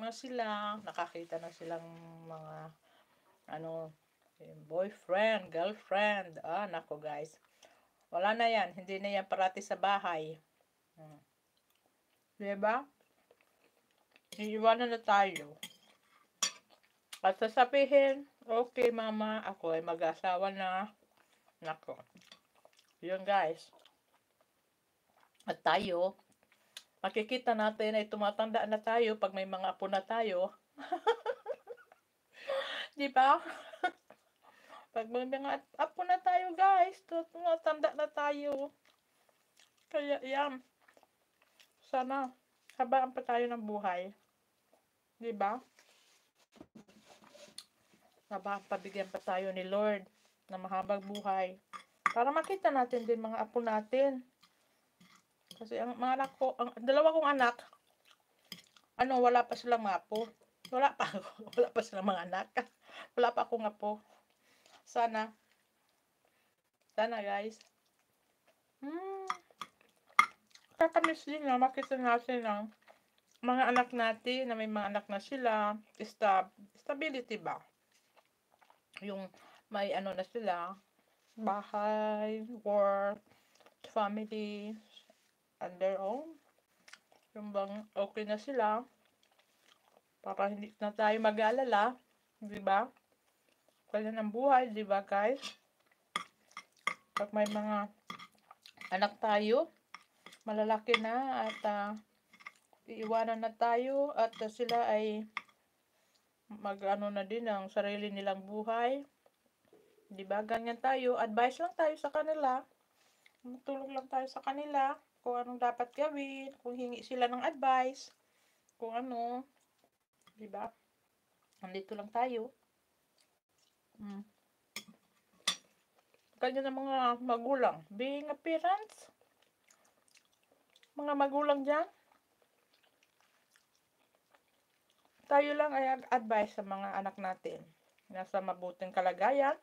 na sila, nakakita na silang mga, ano, boyfriend, girlfriend. Nako guys. Wala na yan. Hindi na yan parati sa bahay. Diba? Iiwanan na tayo. At sasabihin, okay mama, ako ay mag-asawa na. Nako. Yun guys. At tayo, makikita natin ay tumatanda na tayo pag may mga apo na tayo. Di ba? Pag may mga apo na tayo guys, tumatanda na tayo. Kaya yan. Sana habaan pa tayo ng buhay. Di ba? Habang pabigyan pa tayo ni Lord na mahabang buhay. Para makita natin din mga apo natin. Kasi ang mga anak ko, ang dalawa kong anak, wala pa silang mga apo. Wala pa silang mga anak. Wala pa akong apo. Sana guys. Kakamiss din na makita natin ang mga anak natin na may mga anak na sila. Stability ba? Yung may na sila, bahay, work, family, and their own. Yung bang okay na sila para hindi na tayo mag-aalala, di ba? Kaya ng buhay, di ba guys? Pag may mga anak tayo, malalaki na at iiwanan na tayo at sila ay na din ang sarili nilang buhay. Di ba? Ganyan tayo. Advice lang tayo sa kanila. Tulong lang tayo sa kanila kung anong dapat gawin, kung hingi sila ng advice, kung ano. Di ba? Nandito lang tayo. Ganyan ang mga magulang. Being a parents, mga magulang dyan, tayo lang ay advice sa mga anak natin. Nasa mabuting kalagayan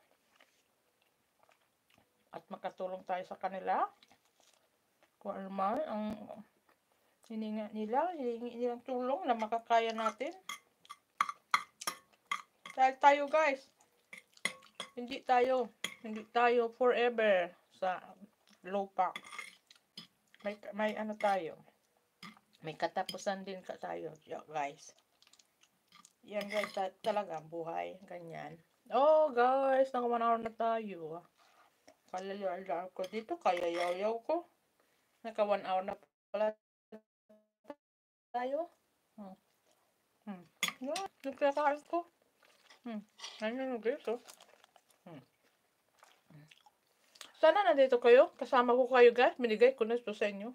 at makatulong tayo sa kanila. Kung ano man ang hiningi nilang tulong na makakaya natin. Dahil tayo guys, hindi tayo forever sa lupa. May tayo. May katapusan din tayo, guys. Yan guys, talaga buhay, ganyan. Guys, naka 1 hour na tayo. Kaya ko dito, kaya yaw ko. Naka 1 hour na pala tayo. Nagkakain ko. Ano guys, Sana nandito kayo. Kasama ko kayo guys. Binigay ko na ito sa inyo.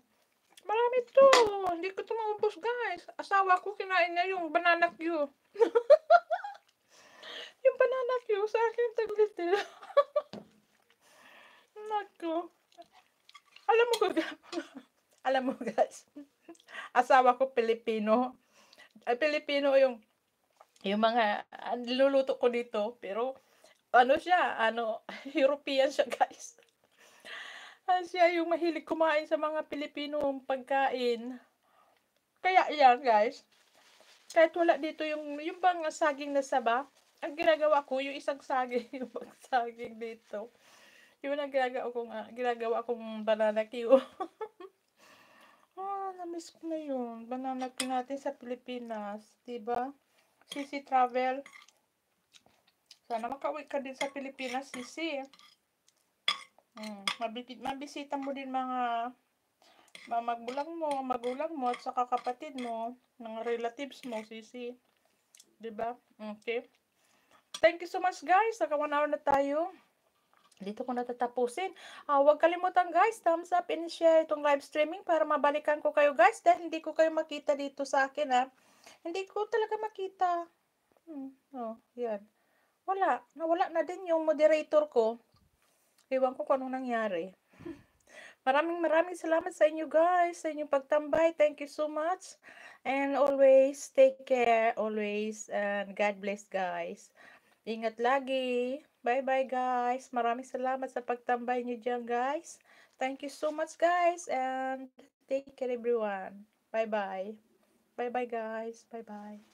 Marami to. Hindi ko ito maubos guys. Asawa ko kinain niya yung banana Q. Yung banana Q sa akin taglit din. Nako. Alam mo guys. Asawa ko Pilipino. Pilipino yung mga niluluto ko dito. Pero European siya guys. Siya yung mahilig kumain sa mga Pilipinong pagkain. Kaya yan guys, kahit wala dito yung bang saging na saba, ang ginagawa ko, yung isang saging, yung bang saging dito. Yun ang ginagawa kong banana Q. Namiss ko na yun. Banana Q natin sa Pilipinas. Diba? Sisi Travel. Sana makauwi ka din sa Pilipinas, Sisi. Mabisita mo din mga magulang mo at saka kapatid mo, mga relatives mo, Sisi. Diba? Okay. Thank you so much guys. Naka 1 hour na tayo. Dito ko natatapusin. Huwag kalimutan guys, thumbs up and share itong live streaming para mabalikan ko kayo guys dahil hindi ko kayo makita dito sa akin Hindi ko talaga makita. Yan. Nawala na din yung moderator ko. Ewan ko kung anong nangyari. Maraming salamat sa inyo guys, sa inyong pagtambay. Thank you so much. And always take care, always, and God bless guys. Ingat lagi. Bye-bye guys. Maraming salamat sa pagtambay niyo dyan guys. Thank you so much guys, and take care everyone. Bye-bye. Bye-bye guys. Bye-bye.